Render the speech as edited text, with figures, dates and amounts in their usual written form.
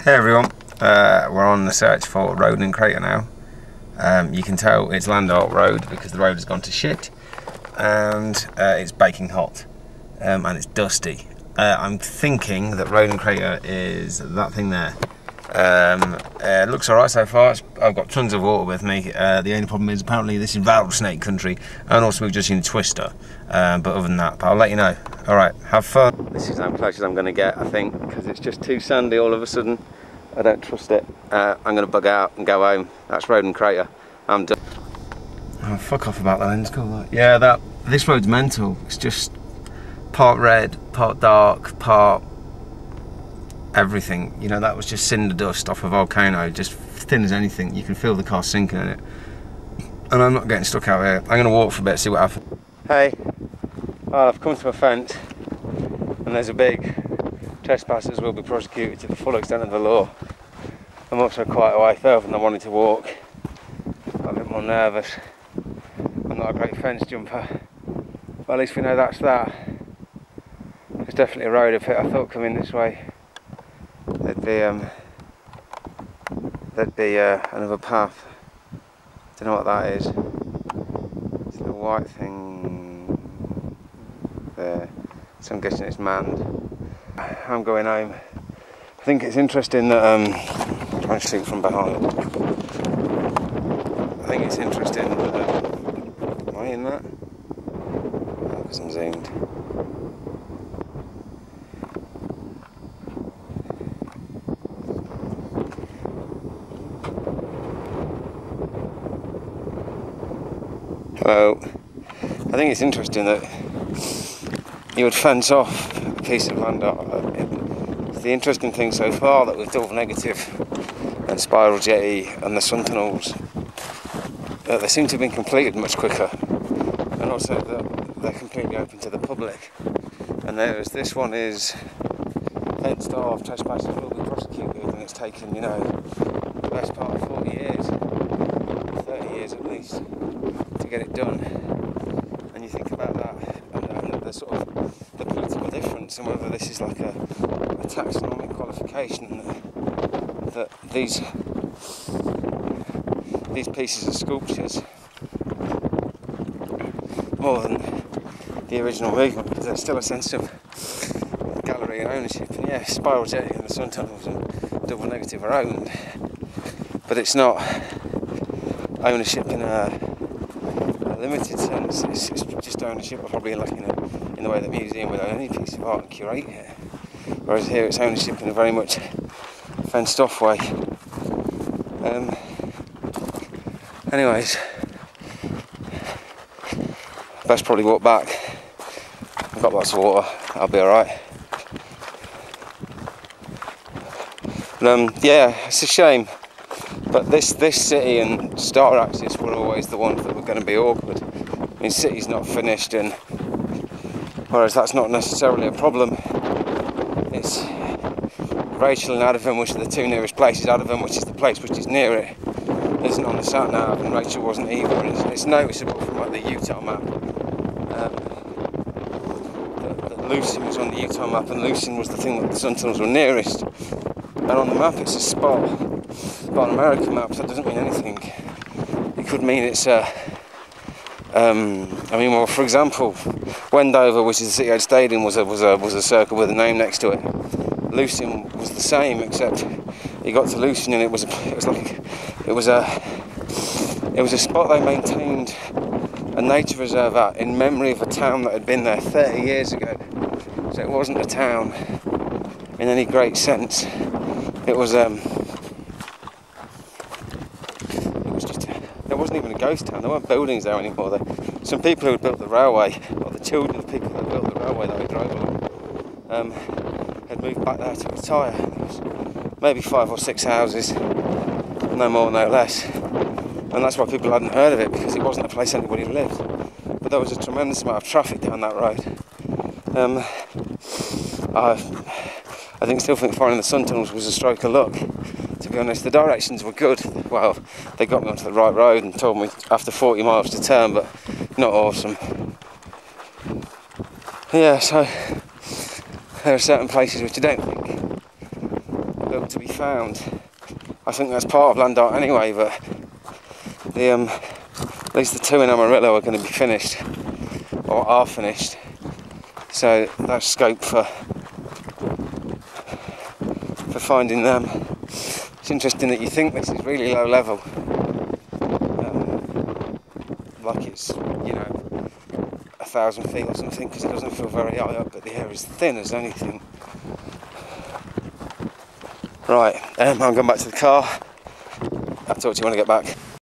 Hey everyone, we're on the search for Roden Crater now. You can tell it's land art road because the road has gone to shit and it's baking hot and it's dusty. I'm thinking that Roden Crater is that thing there. It looks alright so far. I've got tons of water with me. The only problem is apparently this is rattlesnake country, and also we've just seen a twister. But other than that, I'll let you know. Alright, have fun. This is how close as I'm going to get, I think, because it's just too sandy all of a sudden. I don't trust it. I'm going to bug out and go home. That's Roden Crater. I'm done. Oh, fuck off about the lens colour. Yeah, this road's mental. It's just part red, part dark, part everything. You know, that was just cinder dust off a volcano, just thin as anything. You can feel the car sinking in it. And I'm not getting stuck out here. I'm going to walk for a bit, see what happens. Hey, well, I've come to a fence and there's a big trespassers will be prosecuted to the full extent of the law. I'm also quite a way further than I wanted to walk. I'm a bit more nervous. I'm not a great fence jumper, but at least we know that's that. There's definitely a road up it. I thought coming this way there'd be another path. Don't know what that is. It's the white thing there, so I'm guessing it's manned. I'm going home. I think it's interesting that I'm trying to shoot from behind. I think it's interesting that am I in that? Oh, because I'm zoomed. Hello. I think it's interesting that you would fence off a piece of land art. It's the interesting thing so far that with double negative and spiral jetty and the sun tunnels, they seem to have been completed much quicker, and also that they're completely open to the public. And this one is fenced off, trespassers will be prosecuted, and it's taken, you know, the best part of 40 years, 30 years at least, to get it done. And you think about that and the sort of the political difference, and whether this is like a taxonomic qualification that these pieces of sculptures, more than the original movement, because there's still a sense of gallery and ownership. And yeah, spiral jetty and the sun tunnels and double negative are owned, but it's not ownership in a limited sense. It's just ownership, probably like in the way that a museum would own any piece of art and curate it. Whereas here it's ownership in a very much fenced off way. Anyways, best probably walk back. I've got lots of water, I'll be alright. But yeah, it's a shame. But this city and Star Axis were always the ones that were going to be awkward. I mean, city's not finished, and whereas that's not necessarily a problem. It's Rachel and Adavan, which are the two nearest places. Adavan, which is the place which is near it, isn't on the sat nav, and Rachel wasn't either. And it's noticeable from like the Utah map that Lucin was on the Utah map, and Lucin was the thing that the sun tunnels were nearest. And on the map it's a spot, but on American maps that doesn't mean anything. It could mean it's I mean, well, for example, Wendover, which is the City Edge Stadium, was a circle with a name next to it. Lucin was the same, except you got to Lucin and it was a spot they maintained a nature reserve at in memory of a town that had been there 30 years ago. So it wasn't a town in any great sense. It was just, there wasn't even a ghost town. There weren't buildings there anymore. Some people who had built the railway, or the children of people who had built the railway that we drove along, had moved back there to retire. There was maybe 5 or 6 houses, no more, no less. And that's why people hadn't heard of it, because it wasn't a place anybody lived. But there was a tremendous amount of traffic down that road. I still think finding the sun tunnels was a stroke of luck. To be honest, the directions were good. Well, they got me onto the right road and told me after 40 miles to turn, but not awesome. Yeah, so there are certain places which I don't think still to be found. I think that's part of land art anyway, but the at least the two in Amarillo are going to be finished, or are finished. So that's scope for finding them. It's interesting that you think this is really low level, like it's, you know, 1,000 feet or something, because it doesn't feel very high up, but the air is thin as anything. Right, I'm going back to the car. I'll talk to you when I get back.